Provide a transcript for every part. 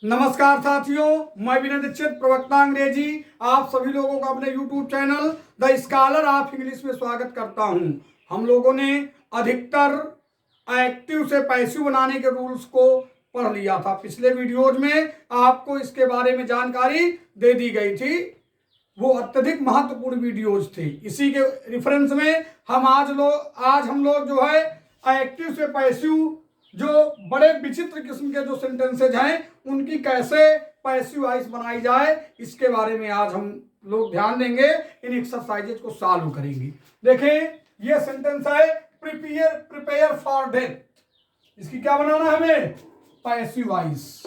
नमस्कार साथियों, मैं विनय दीक्षित, प्रवक्ता अंग्रेजी, आप सभी लोगों का अपने YouTube channel the scholar of English में स्वागत करता हूं। हम लोगों ने अधिकतर एक्टिव से पैसिव बनाने के रूल्स को पढ़ लिया था। पिछले वीडियोज में आपको इसके बारे में जानकारी दे दी गई थी। वो अत्यधिक महत्वपूर्ण वीडियोज थे। इसी के रेफरेंस में आज हम लोग जो है एक्टिव से पैसिव जो बड़े विचित्र किस्म के जो सेंटेंसेज हैं उनकी कैसे पैसिव वॉइस बनाई जाए, इसके बारे में आज हम लोग ध्यान देंगे। इन एक्सरसाइजेज को सॉल्व करेंगे। देखें, ये सेंटेंस है प्रिपेयर फॉर डेथ। इसकी क्या बनाना है हमें? Passive voice.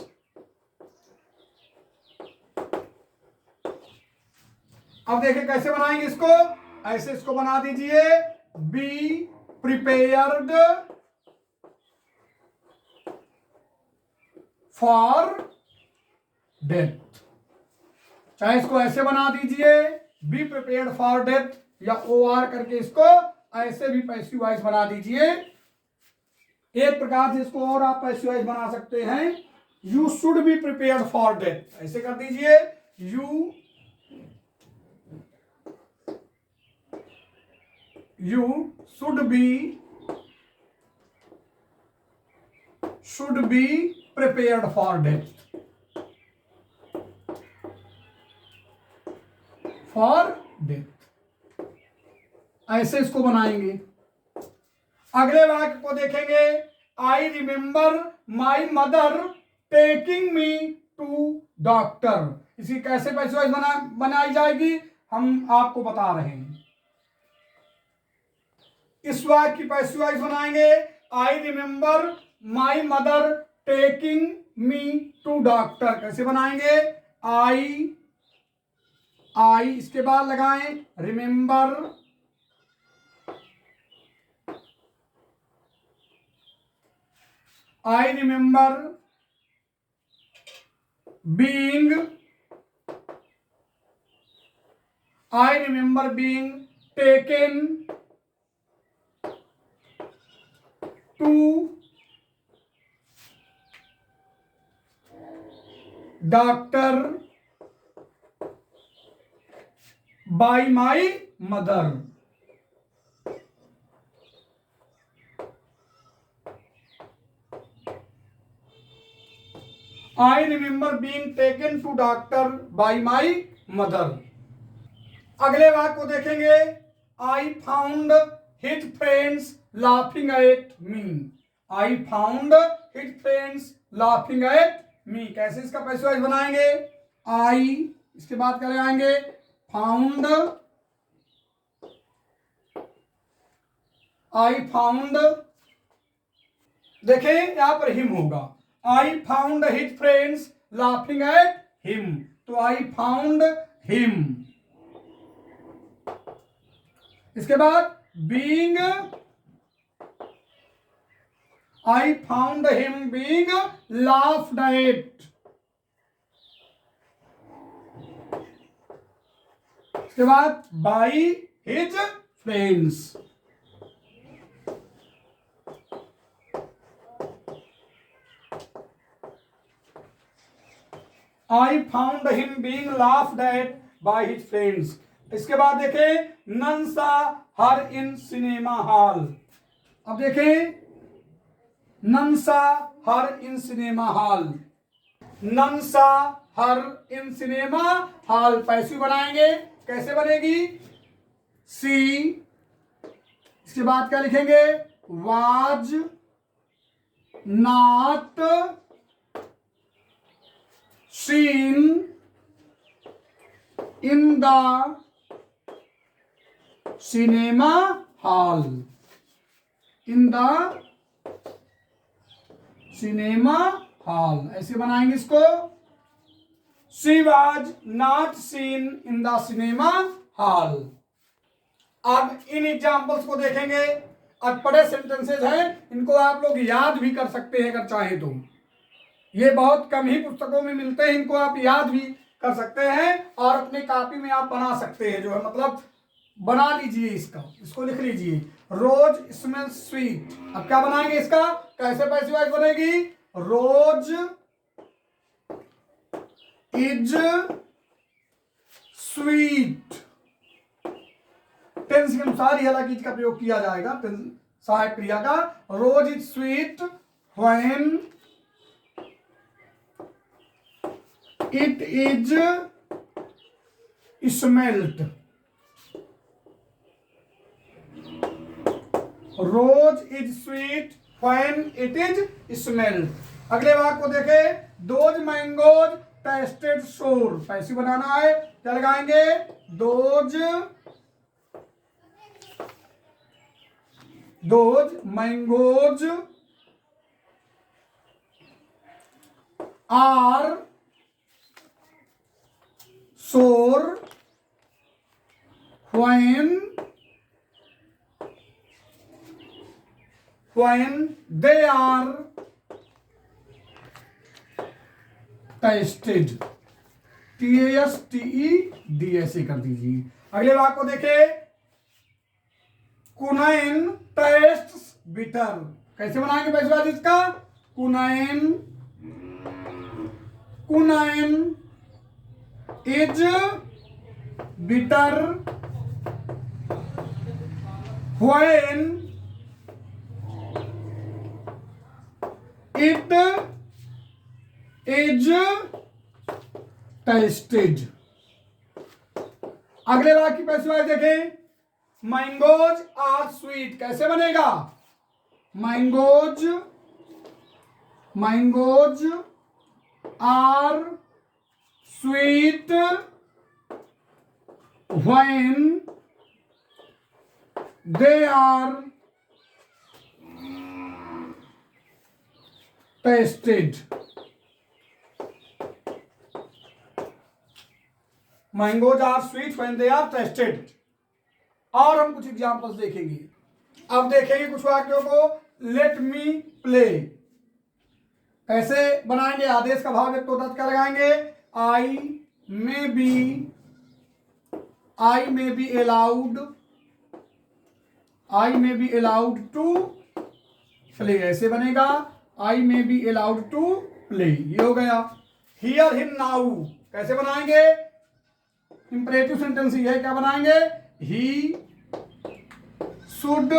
अब देखिए कैसे बनाएंगे इसको। ऐसे इसको बना दीजिए, बी प्रिपेयर्ड फॉर डेथ। चाहे इसको ऐसे बना दीजिए, बी प्रिपेयर्ड फॉर डेथ, या OR करके इसको ऐसे भी पैसिव वॉइस बना दीजिए। एक प्रकार से इसको और आप पैसिव वॉइस बना सकते हैं, you should be prepared for death. ऐसे कर दीजिए, you should be prepared for death. ऐसे इसको बनाएंगे। अगले वाक्य को देखेंगे, I remember my mother taking me to doctor. इसकी कैसे पैसिव वॉइस बनाई जाएगी हम आपको बता रहे हैं। इस वाक्य की पैसिव वॉइस बनाएंगे, I remember my mother taking me to doctor. कैसे बनाएंगे? आई इसके बाद लगाएं remember, I remember being taken to doctor by my mother. I remember being taken to doctor by my mother. अगले वाक्य को देखेंगे, I found his friends laughing at me. I found his friends laughing at me. कैसे इसका passive voice बनाएंगे? I इसके बाद क्या लगाएंगे? फाउंड, आई फाउंड, देखें यहां पर हिम होगा। आई found his friends laughing at him, तो आई फाउंड हिम। इसके बाद being, I found him being laughed eight. इसके बाद by his friends. I found him being laughed eight by his friends. इसके बाद देखें, नन सा हर इन सिनेमा हॉल। अब देखें, नन सा हर इन सिनेमा हॉल, नन सा हर इन सिनेमा हॉल। पैसिव बनाएंगे, कैसे बनेगी? सी इसके बाद क्या लिखेंगे? Was not seen in the cinema hall, in the cinema hall. ऐसे बनाएंगे इसको, she was not seen in the cinema hall. अब इन एग्जाम्पल्स को देखेंगे। अनपढ़े सेंटेंसेज हैं, इनको आप लोग याद भी कर सकते हैं अगर चाहे तो। ये बहुत कम ही पुस्तकों में मिलते हैं, इनको आप याद भी कर सकते हैं और अपनी कॉपी में आप बना सकते हैं। जो है मतलब बना लीजिए, इसको लिख लीजिए, रोज स्मेल स्वीट। अब क्या बनाएंगे इसका? कैसे पैसिव वॉइस बनेगी? रोज इज स्वीट। टेंस के अनुसार ही हालांकि इसका प्रयोग किया जाएगा, टेंस सहायक क्रिया का। Rose is sweet when it is smelt. Rose is sweet when it is smelt. अगले वाक्य को देखें, those mangoes tasted sour. Passive बनाना है, क्या लगाएंगे? Those mangoes are sour when they are tasted। TASTED कर दीजिए। अगले वाक्य को देखें, कुनाइन टेस्ट्स बिटर। कैसे बनाएंगे पैसिव इसका? Quinine is bitter when it is tasted। अगले वाक्य की पैसिव देखें, मैंगोज आर स्वीट। कैसे बनेगा? Mangoes are sweet when they are tasted। Mangoes are sweet when they are tasted. और हम कुछ एग्जांपल्स देखेंगे। अब देखेंगे कुछ वाक्यों को। लेट मी प्ले कैसे बनाएंगे? आदेश का भाव व्यक्त होता है, क्या लगाएंगे? I may be allowed to play. ऐसे बनेगा, I may be allowed to play. ये हो गया। हियर हिम नाउ कैसे बनाएंगे? इंपरेटिव सेंटेंस ही है, क्या बनाएंगे? ही शुड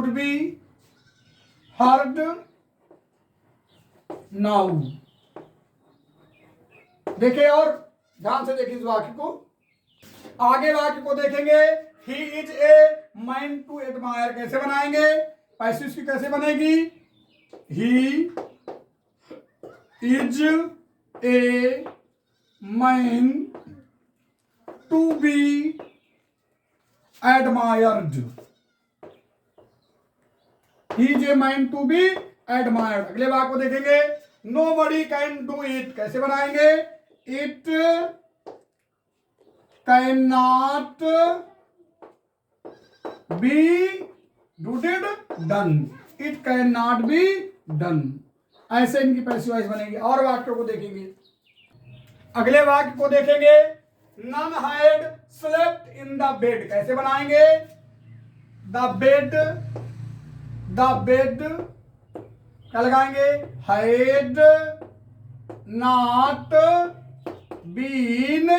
बी हर्ड नाउ। देखिए और ध्यान से देखिए इस वाक्य को। आगे वाक्य को देखेंगे, he is a man to admire. कैसे बनाएंगे? पैसिव की कैसे बनेगी? He is a man to be admired. He is a man to be admired. अगले वाक्य को देखेंगे, नोबडी कैन डू इट। कैसे बनाएंगे? It can not be done. It can not be done. ऐसे इनकी पैसिव वॉइस बनेगी। और वाक्यों को देखेंगे। अगले वाक्य को देखेंगे, none had slept in the bed. कैसे बनाएंगे? द बेड क्या लगाएंगे? Had not been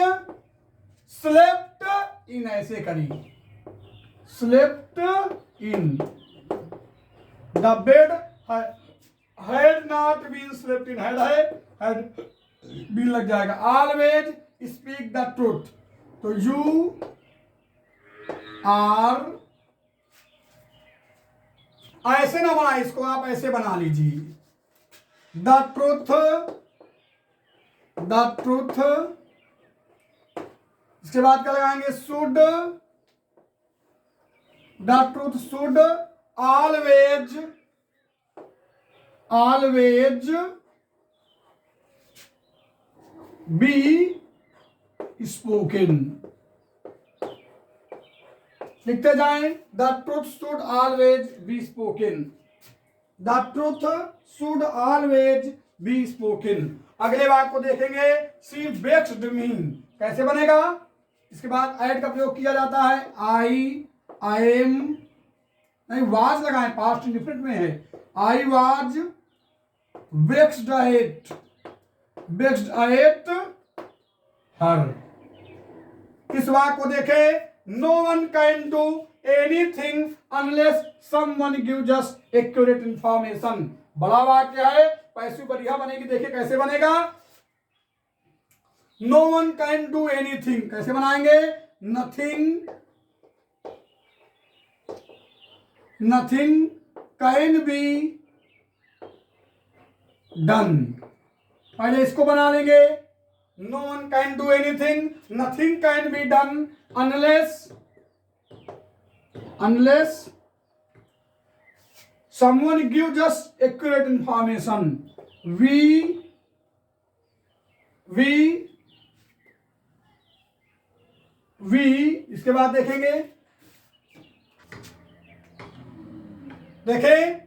slept in. ऐसे करिए, slept in. The bed had not been slept in. Had been लग जाएगा। Always speak the truth. तो यू आर, ऐसे ना बना इसको, आप ऐसे बना लीजिए। द ट्रूथ इसके बाद क्या लगाएंगे? Should. The truth should always be spoken. लिखते जाएं, the truth should always be spoken. The truth should always be spoken. अगले वाक्य को देखेंगे, शी वेक्स्ड मी। कैसे बनेगा? इसके बाद ऐड का प्रयोग किया जाता है। आई एम नहीं, वाज लगाएं, पास्ट इंडिफिनिट में है। I was vexed at her. इस वाक्य को देखे, no one can do anything unless someone give just accurate information. बड़ा वाक्य है, पैसिव बढ़िया बनेगी। देखिए कैसे बनेगा, no one can do anything कैसे बनाएंगे, नथिंग कैन बी डन। पहले इसको बना लेंगे, no one can do anything, nothing can be done unless someone give just accurate information. we इसके बाद देखेंगे, देखें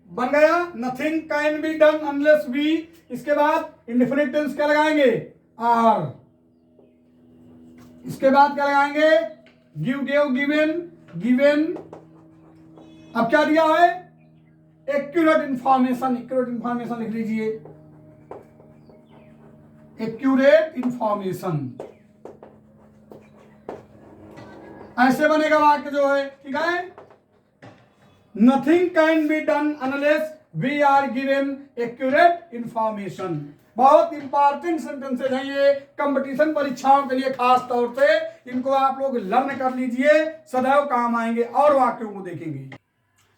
बन गया, nothing can be done unless we. इसके बाद इंडेफिनिट टेंस क्या लगाएंगे, आर। इसके बाद क्या लगाएंगे, गिव गेव गिवन। अब क्या दिया है, एक्यूरेट इंफॉर्मेशन लिख लीजिए, एक्यूरेट इंफॉर्मेशन। ऐसे बनेगा वाक्य जो है, ठीक है। Nothing can be done unless we are given accurate information. बहुत इंपॉर्टेंट सेंटेंसेज हैं ये, कंपटीशन परीक्षाओं के लिए खास तौर से। इनको आप लोग लर्न कर लीजिए, सदैव काम आएंगे। और वाक्यों को देखेंगे।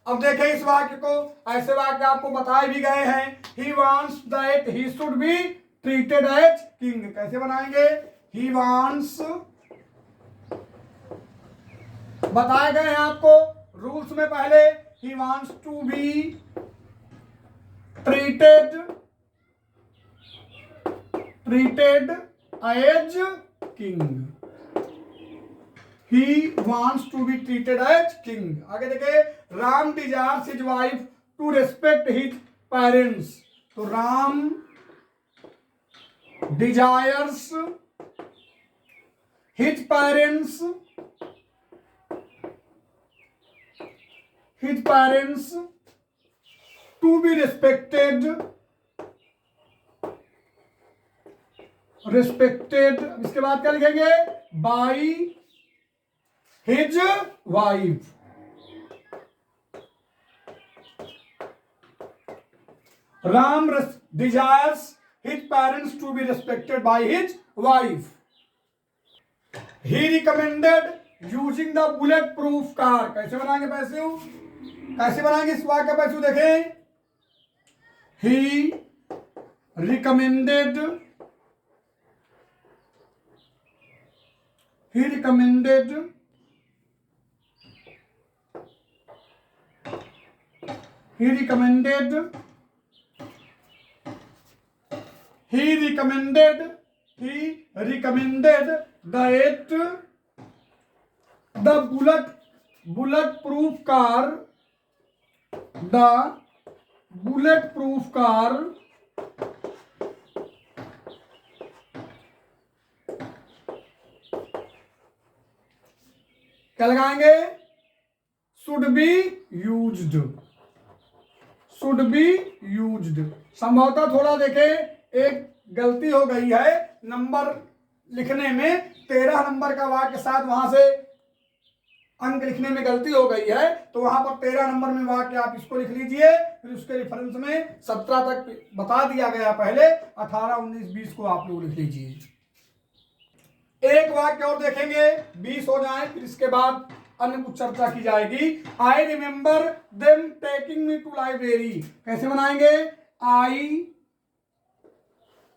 अब देखें इस वाक्य को, ऐसे वाक्य आपको बताए भी गए हैं। He wants that he should be treated as king. कैसे बनाएंगे, ही वांट्स, बताए गए हैं आपको रूल्स में पहले, he wants to be treated as king. He wants to be treated as king. आगे देखे, Ram desires his wife to respect his parents. तो Ram desires his parents to be respected. इसके बाद क्या लिखेंगे, by his wife. Ram desires his parents to be respected by his wife. He recommended using the bulletproof car. कैसे बनाएंगे passive, कैसे बनाएंगे इस वाक्य का पैसिव, देखें, he recommended that the bulletproof car क्या लगाएंगे, शुड बी यूज्ड। संभवतः थोड़ा देखे, एक गलती हो गई है नंबर लिखने में, 13 नंबर का वाक्य साथ वहां से अंक लिखने में गलती हो गई है, तो वहां पर 13 नंबर में वाक्य आप इसको लिख लीजिए। फिर उसके रेफरेंस में 17 तक बता दिया गया पहले, 18, 19, 20 को आप लोग लिख लीजिए। एक वाक्य और देखेंगे, 20 हो जाए, फिर इसके बाद अन्य कुछ चर्चा की जाएगी। I remember them taking me to library. कैसे बनाएंगे, I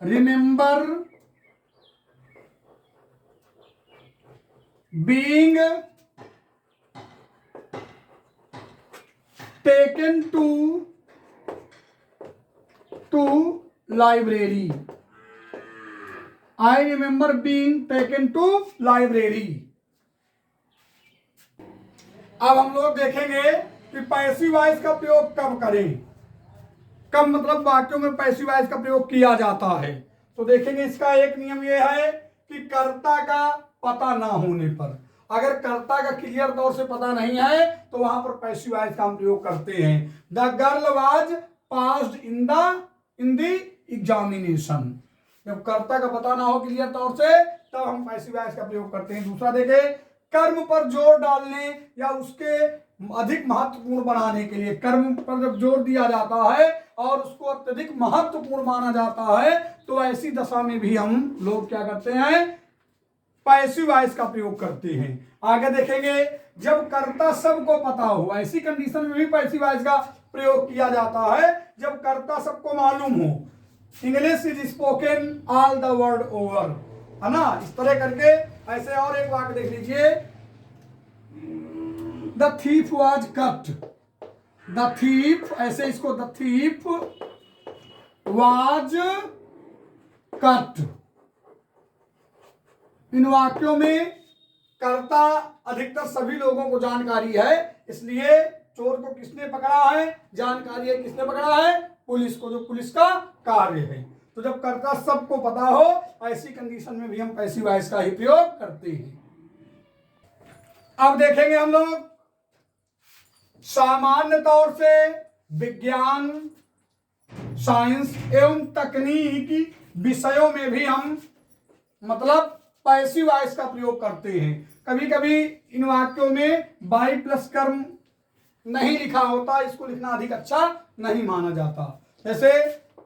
remember being taken to library. I remember being taken to library. अब हम लोग देखेंगे कि पैसिव वॉइस का प्रयोग कब करें, कब मतलब वाक्यों में पैसिव वॉइस का प्रयोग किया जाता है। तो देखेंगे इसका एक नियम यह है कि कर्ता का पता ना होने पर, अगर कर्ता का क्लियर तौर से पता नहीं है तो वहां पर पैसिव वॉइस का हम प्रयोग करते हैं। The girl was passed in the examination. जब कर्ता का पता ना हो क्लियर तौर से तब हम पैसिव वॉइस का प्रयोग करते हैं। दूसरा देखे, कर्म पर जोर डालने या उसके अधिक महत्वपूर्ण बनाने के लिए, कर्म पर जब जोर दिया जाता है और उसको अत्यधिक महत्वपूर्ण माना जाता है तो ऐसी दशा में भी हम लोग क्या करते हैं, पैसिव वॉइस का प्रयोग करते हैं। आगे देखेंगे, जब कर्ता सबको पता हो, ऐसी कंडीशन में भी पैसिव वॉइस का प्रयोग किया जाता है जब कर्ता सबको मालूम हो। English is spoken all the world over, है ना। इस तरह करके ऐसे और एक वाक्य देख लीजिए, the thief was cut. The thief, ऐसे इसको, द थीफ वाज कट। इन वाक्यों में कर्ता अधिकतर सभी लोगों को जानकारी है, इसलिए चोर को किसने पकड़ा है, जानकारी है किसने पकड़ा है, पुलिस को, जो पुलिस का कार्य है। तो जब कर्ता सबको पता हो ऐसी कंडीशन में भी हम पैसिव वॉइस का ही प्रयोग करते हैं। अब देखेंगे हम लोग सामान्य तौर से विज्ञान, साइंस एवं तकनीकी विषयों में भी हम मतलब पैसिव वॉइस का प्रयोग करते हैं। कभी कभी इन वाक्यों में बाई प्लस कर्म नहीं लिखा होता, इसको लिखना अधिक अच्छा नहीं माना जाता। जैसे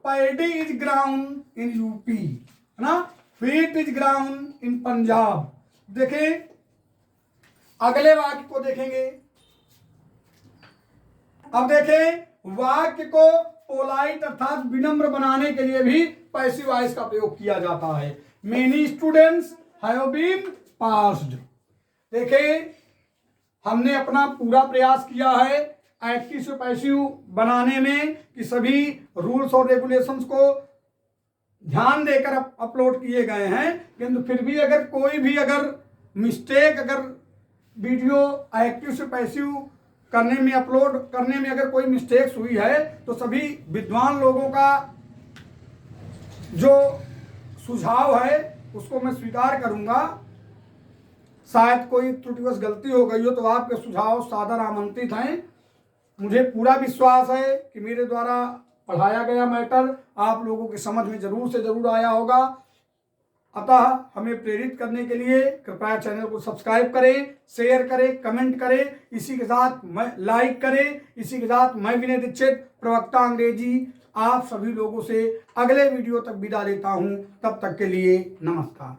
paddy is ground in UP, है ना, wheat is ground in Punjab. देखें अगले वाक्य को देखेंगे। अब देखें वाक्य को पोलाइट अर्थात विनम्र बनाने के लिए भी पैसिव वॉइस का प्रयोग किया जाता है। Many students have been passed. देखें हमने अपना पूरा प्रयास किया है एक्टिव से पैसिव बनाने में कि सभी रूल्स और रेगुलेशंस को ध्यान देकर अपलोड किए गए हैं, किंतु फिर भी अगर कोई भी अगर मिस्टेक, अगर वीडियो एक्टिव से पैसिव करने में, अपलोड करने में अगर कोई मिस्टेक्स हुई है तो सभी विद्वान लोगों का जो सुझाव है उसको मैं स्वीकार करूंगा। शायद कोई त्रुटिवश गलती हो गई हो तो आपके सुझाव सादर आमंत्रित हैं। मुझे पूरा विश्वास है कि मेरे द्वारा पढ़ाया गया मैटर आप लोगों की समझ में जरूर से जरूर आया होगा। अतः हमें प्रेरित करने के लिए कृपया चैनल को सब्सक्राइब करें, शेयर करें, कमेंट करें, इसी के साथ मैं लाइक करें। इसी के साथ मैं विनय दीक्षित, प्रवक्ता अंग्रेजी, आप सभी लोगों से अगले वीडियो तक विदा लेता हूं। तब तक के लिए नमस्कार।